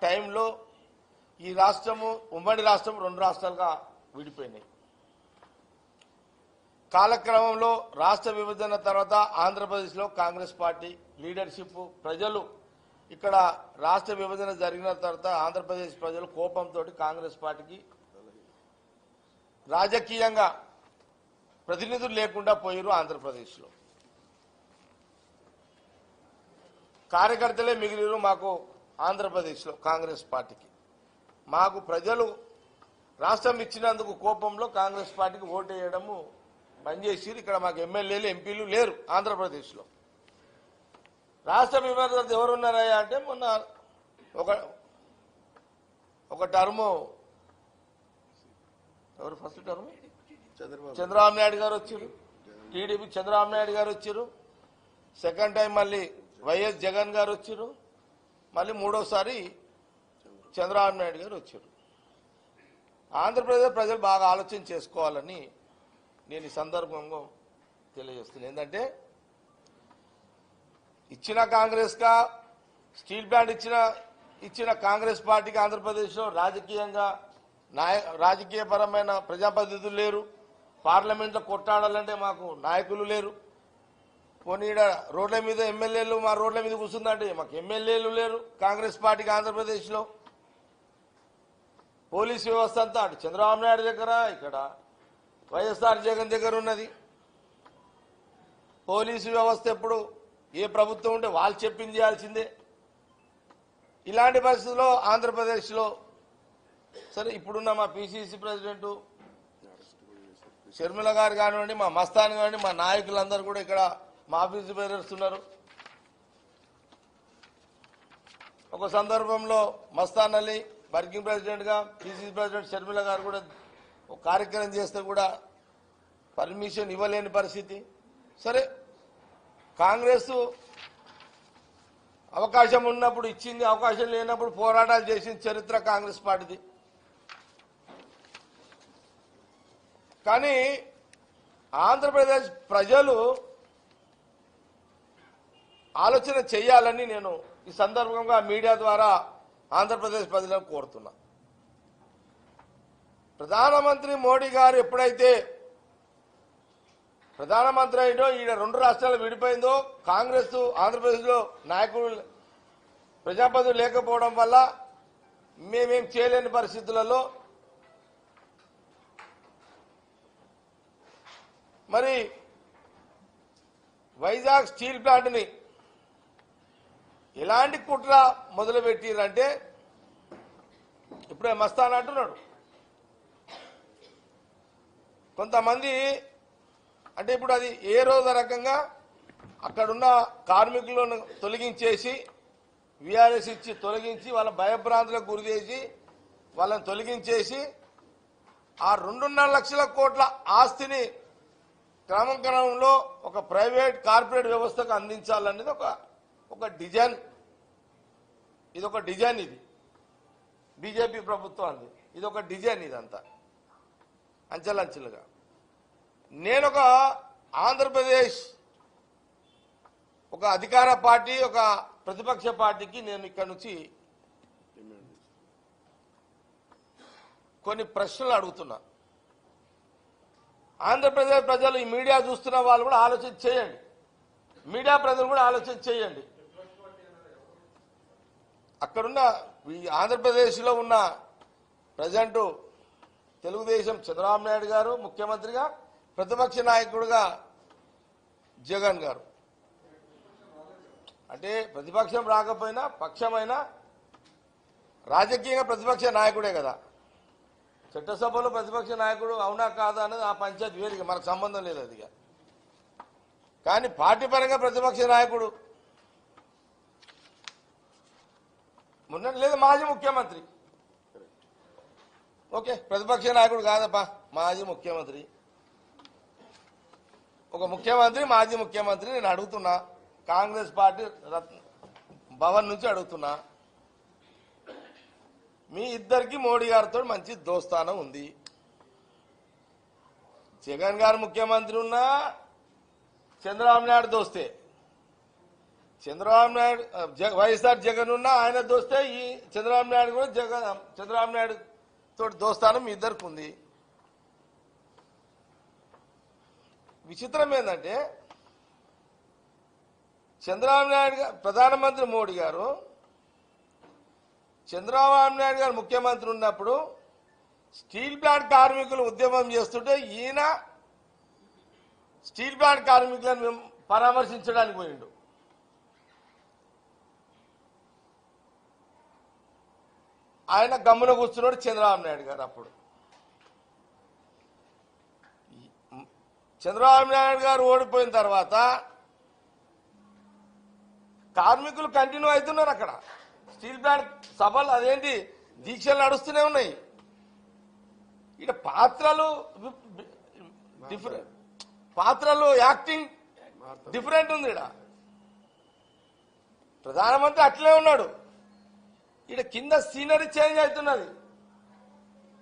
టైంలో ఈ రాష్ట్రము ఉమ్మడి రాష్ట్రం రెండు రాష్ట్రాలుగా విడిపోయినాయి. కాలక్రమంలో రాష్ట్ర విభజన తర్వాత ఆంధ్రప్రదేశ్లో కాంగ్రెస్ పార్టీ లీడర్షిప్ ప్రజలు ఇక్కడ రాష్ట్ర విభజన జరిగిన తర్వాత ఆంధ్రప్రదేశ్ ప్రజలు కోపంతో కాంగ్రెస్ పార్టీకి రాజకీయంగా ప్రతినిధులు లేకుండా పోయారు. ఆంధ్రప్రదేశ్లో కార్యకర్తలే మిగిలిరు. మాకు ఆంధ్రప్రదేశ్లో కాంగ్రెస్ పార్టీకి మాకు ప్రజలు రాష్ట్రం ఇచ్చినందుకు కోపంలో కాంగ్రెస్ పార్టీకి ఓటు వేయడము పనిచేసి ఇక్కడ మాకు ఎమ్మెల్యేలు ఎంపీలు లేరు. ఆంధ్రప్రదేశ్లో రాష్ట్ర విభజన ఎవరున్నారయ్యా అంటే మొన్న ఒక టర్ము ఎవరు ఫస్ట్ టర్మ్ చంద్రబాబు నాయుడు గారు వచ్చారు. టీడీపీ చంద్రబాబు నాయుడు గారు వచ్చారు. సెకండ్ టైం మళ్ళీ వైఎస్ జగన్ గారు వచ్చారు. మళ్ళీ మూడోసారి చంద్రబాబు నాయుడు గారు వచ్చారు. ఆంధ్రప్రదేశ్ ప్రజలు బాగా ఆలోచన చేసుకోవాలని నేను ఈ సందర్భంగా తెలియజేస్తున్నాను. ఏంటంటే ఇచ్చిన కాంగ్రెస్గా స్టీల్ ప్లాంట్ ఇచ్చిన కాంగ్రెస్ పార్టీకి ఆంధ్రప్రదేశ్లో రాజకీయంగా రాజకీయపరమైన ప్రజాప్రతినిధులు లేరు. పార్లమెంట్లో కొట్టాడాలంటే మాకు నాయకులు లేరు. పోనీ రోడ్ల మీద ఎమ్మెల్యేలు మా రోడ్ల మీద కూర్చుందంటే మాకు ఎమ్మెల్యేలు లేరు. కాంగ్రెస్ పార్టీకి ఆంధ్రప్రదేశ్లో పోలీసు వ్యవస్థ అంతా అటు చంద్రబాబు నాయుడు దగ్గర ఇక్కడ వైఎస్ఆర్ జగన్ దగ్గర ఉన్నది. పోలీసు వ్యవస్థ ఎప్పుడు ఏ ప్రభుత్వం ఉంటే వాళ్ళు చెప్పింది చేయాల్సిందే. ఇలాంటి పరిస్థితుల్లో ఆంధ్రప్రదేశ్లో సరే ఇప్పుడున్న మా పిసిసి ప్రెసిడెంట్ షర్మిల గారు కానివ్వండి, మా మస్తాన్ కానివ్వండి, మా నాయకులందరూ కూడా ఇక్కడ మా ఆఫీసు బేరేస్తున్నారు. ఒక సందర్భంలో మస్తాన్ అలీ వర్కింగ్ ప్రెసిడెంట్గా పిసిసి ప్రెసిడెంట్ షర్మిల గారు కూడా ఒక కార్యక్రమం చేస్తే కూడా పర్మిషన్ ఇవ్వలేని పరిస్థితి. సరే కాంగ్రెస్ అవకాశం ఉన్నప్పుడు ఇచ్చింది, అవకాశం లేనప్పుడు పోరాటాలు చేసిన చరిత్ర కాంగ్రెస్ పార్టీది. కానీ ఆంధ్రప్రదేశ్ ప్రజలు ఆలోచన చేయాలని నేను ఈ సందర్భంగా మీడియా ద్వారా ఆంధ్రప్రదేశ్ ప్రజలను కోరుతున్నా. ప్రధానమంత్రి మోడీ గారు ఎప్పుడైతే ప్రధానమంత్రి అయిందో ఈడ రెండు రాష్ట్రాలు విడిపోయిందో కాంగ్రెస్ ఆంధ్రప్రదేశ్లో నాయకులు ప్రజాప్రతినిధులు లేకపోవడం వల్ల మేమేం చేయలేని పరిస్థితులలో మరి వైజాగ్ స్టీల్ ప్లాంట్ని ఎలాంటి కుట్ర మొదలుపెట్టిరంటే ఇప్పుడే మస్తాన్ అంటున్నాడు. కొంతమంది అంటే ఇప్పుడు అది ఏ రోజు రకంగా అక్కడున్న కార్మికులను తొలగించేసి విఆర్ఎస్ ఇచ్చి తొలగించి వాళ్ళ భయభ్రాంతులకు గురి చేసి వాళ్ళని తొలగించేసి ఆ 2.5 లక్షల కోట్ల ఆస్తిని క్రమంలో ఒక ప్రైవేట్ కార్పొరేట్ వ్యవస్థకు అందించాలనేది ఒక డిజైన్. ఇది ఒక డిజైన్. ఇది బీజేపీ ప్రభుత్వం అంది. ఇది ఒక డిజైన్. ఇదంతా అంచెలంచెలుగా నేను ఒక ఆంధ్రప్రదేశ్ ఒక అధికార పార్టీ ఒక ప్రతిపక్ష పార్టీకి నేను ఇక్కడ నుంచి కొన్ని ప్రశ్నలు అడుగుతున్నా. ఆంధ్రప్రదేశ్ ప్రజలు ఈ మీడియా చూస్తున్న వాళ్ళు కూడా ఆలోచన చేయండి. మీడియా ప్రజలు కూడా ఆలోచన చేయండి. అక్కడున్న ఈ ఆంధ్రప్రదేశ్లో ఉన్న ప్రజెంట్ తెలుగుదేశం చంద్రబాబు నాయుడు గారు ముఖ్యమంత్రిగా, ప్రతిపక్ష నాయకుడిగా జగన్ గారు. అంటే ప్రతిపక్షం రాకపోయినా పక్షమైనా రాజకీయంగా ప్రతిపక్ష నాయకుడే కదా. చట్టసభలో ప్రతిపక్ష నాయకుడు అవునా కాదా అనేది ఆ పంచాయతీ వేరుగా మనకు సంబంధం లేదు అదిగా. కానీ పార్టీ పరంగా ప్రతిపక్ష నాయకుడు మొన్న లేదు మాజీ ముఖ్యమంత్రి. ఓకే ప్రతిపక్ష నాయకుడు కాదప్పా, మాజీ ముఖ్యమంత్రి. ఒక ముఖ్యమంత్రి మాజీ ముఖ్యమంత్రి నేను అడుగుతున్నా. కాంగ్రెస్ పార్టీ భవన్ నుంచి అడుగుతున్నా. మీ ఇద్దరికి మోడీ గారితో మంచి దోస్తానం ఉంది. జగన్ గారు ముఖ్యమంత్రి ఉన్నా చంద్రబాబు నాయుడు దోస్తే, చంద్రబాబు నాయుడు వైఎస్ఆర్ జగన్ ఉన్నా ఆయన దోస్తే ఈ చంద్రబాబు నాయుడు కూడా చంద్రబాబు నాయుడు తోటి దోస్తానం మీ ఇద్దరికి ఉంది. విచిత్రం ఏంటంటే చంద్రబాబు నాయుడు గారు ప్రధానమంత్రి మోడీ గారు చంద్రబాబు నాయుడు గారు ముఖ్యమంత్రి ఉన్నప్పుడు స్టీల్ ప్లాంట్ కార్మికులు ఉద్యమం చేస్తుంటే ఈయన స్టీల్ ప్లాంట్ కార్మికులను పరామర్శించడానికి పోయిండు. ఆయన గమ్మున కూర్చున్నాడు చంద్రబాబు నాయుడు గారు. అప్పుడు చంద్రబాబు నాయుడు గారు ఓడిపోయిన తర్వాత కార్మికులు కంటిన్యూ అవుతున్నారు. అక్కడ స్టీల్ ప్లాంట్ సభలు అదేంటి దీక్షలు నడుస్తూనే ఉన్నాయి. ఇక్కడ పాత్రలు యాక్టింగ్ డిఫరెంట్ ఉంది. ఇక్కడ ప్రధానమంత్రి అట్లే ఉన్నాడు. ఇక్కడ కింద సీనరీ చేంజ్ అవుతున్నది.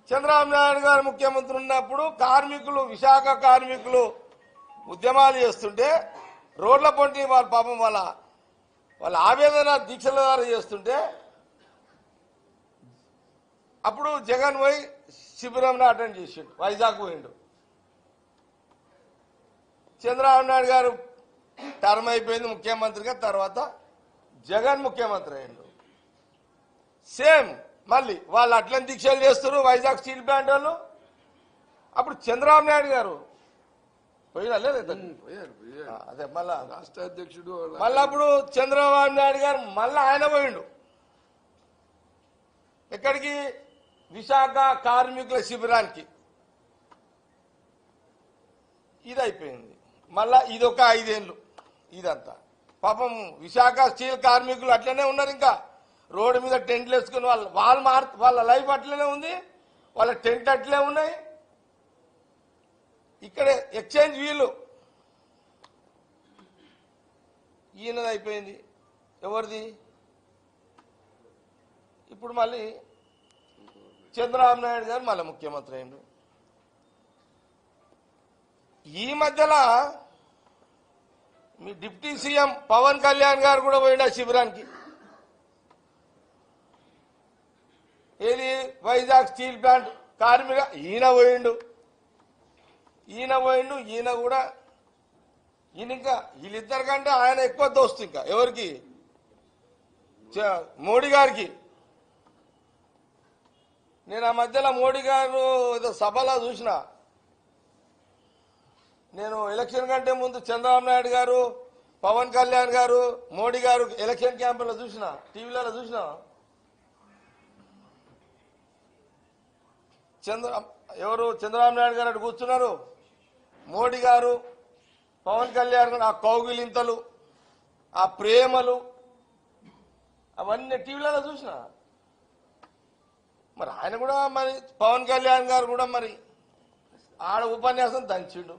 చంద్రబాబు నాయుడు గారు ముఖ్యమంత్రి ఉన్నప్పుడు కార్మికులు విశాఖ కార్మికులు ఉద్యమాలు చేస్తుంటే రోడ్ల పొంటి వాళ్ళ పాపం వాళ్ళ ఆవేదన దీక్షల ద్వారా చేస్తుంటే అప్పుడు జగన్ పోయి శిబిరంలో అటెండ్ చేసిండు, వైజాగ్ పోయిండు. చంద్రబాబు నాయుడు గారు టర్మ్ అయిపోయింది ముఖ్యమంత్రిగా, తర్వాత జగన్ ముఖ్యమంత్రి అయ్యిండు. సేమ్ మళ్ళీ వాళ్ళు అట్లని దీక్షలు చేస్తారు వైజాగ్ స్టీల్ ప్లాంట్ వాళ్ళు. అప్పుడు చంద్రబాబు నాయుడు గారు పోయినా లేదు అదే మళ్ళా రాష్ట్ర అధ్యక్షుడు మళ్ళీ అప్పుడు చంద్రబాబు నాయుడు గారు మళ్ళీ ఆయన పోయిండు ఎక్కడికి, విశాఖ కార్మికుల శిబిరానికి. ఇది అయిపోయింది. మళ్ళా ఇదొక 5 ఏళ్ళు ఇదంతా. పాపం విశాఖ స్టీల్ కార్మికులు అట్లనే ఉన్నారు. ఇంకా రోడ్డు మీద టెంట్లు వేసుకుని వాళ్ళ లైఫ్ అట్లనే ఉంది, వాళ్ళ టెంట్ అట్లే ఉన్నాయి. ఇక్కడే ఎక్స్చేంజ్ వీలు ఈయనది అయిపోయింది. ఎవరిది? ఇప్పుడు మళ్ళీ చంద్రబాబు నాయుడు గారు మళ్ళీ ముఖ్యమంత్రి అయ్యిండు. ఈ మధ్యలో మీ డిప్యూటీ సీఎం పవన్ కళ్యాణ్ గారు కూడా పోయిండు ఆ శిబిరానికి. ఏది వైజాగ్ స్టీల్ ప్లాంట్ కార్మిక ఈయన పోయిండు. ఈయన కూడా ఇంకా వీళ్ళిద్దరి కంటే ఆయన ఎక్కువ దోస్తు. ఇంకా ఎవరికి? మోడీ గారికి. నేను ఆ మధ్యలో మోడీ గారు ఏదో సభలో చూసిన. నేను ఎలక్షన్ కంటే ముందు చంద్రబాబు నాయుడు గారు, పవన్ కళ్యాణ్ గారు, మోడీ గారు ఎలక్షన్ క్యాంపెయిన్లో చూసిన, టీవీలలో చూసిన. ఎవరు చంద్రబాబు నాయుడు గారు అటు కూర్చున్నారు, మోడీ గారు పవన్ కళ్యాణ్ గారు ఆ కౌగిలింతలు, ఆ ప్రేమలు అవన్నీ టీవీలలో చూసిన. మరి ఆయన కూడా మరి పవన్ కళ్యాణ్ గారు కూడా మరి ఆడ ఉపన్యాసం దంచిండు.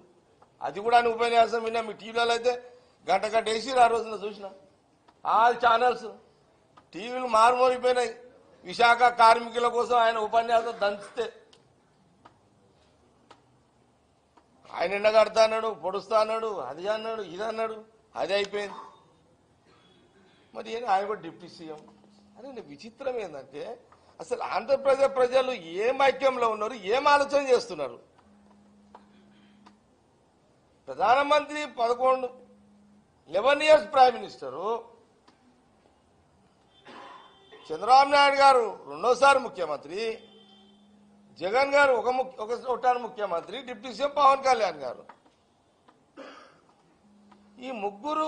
అది కూడా ఆయన ఉపన్యాసం విన్నా. మీ టీవీలలో అయితే గంట వేసి ఆ రోజున చూసిన. ఆల్ ఛానల్స్ టీవీలు మారుమోగిపోయినాయి. విశాఖ కార్మికుల కోసం ఆయన ఉపన్యాసం దంచితే ఆయన ఎండగడతా అన్నాడు, పొడుస్తా అన్నాడు, అది అన్నాడు, ఇది అన్నాడు. అది అయిపోయింది. మరి ఆయన కూడా డిప్యూటీ సీఎం. అదే విచిత్రం ఏంటంటే అసలు ఆంధ్రప్రదేశ్ ప్రజలు ఏం ఐక్యంలో ఉన్నారు, ఏం ఆలోచన చేస్తున్నారు? ప్రధానమంత్రి 11 years prime minister, Chandrababu Naidu గారు 2వ ముఖ్యమంత్రి, జగన్ గారు ఒకసారి ముఖ్యమంత్రి, డిప్యూటీ సీఎం పవన్ కళ్యాణ్ గారు. ఈ ముగ్గురు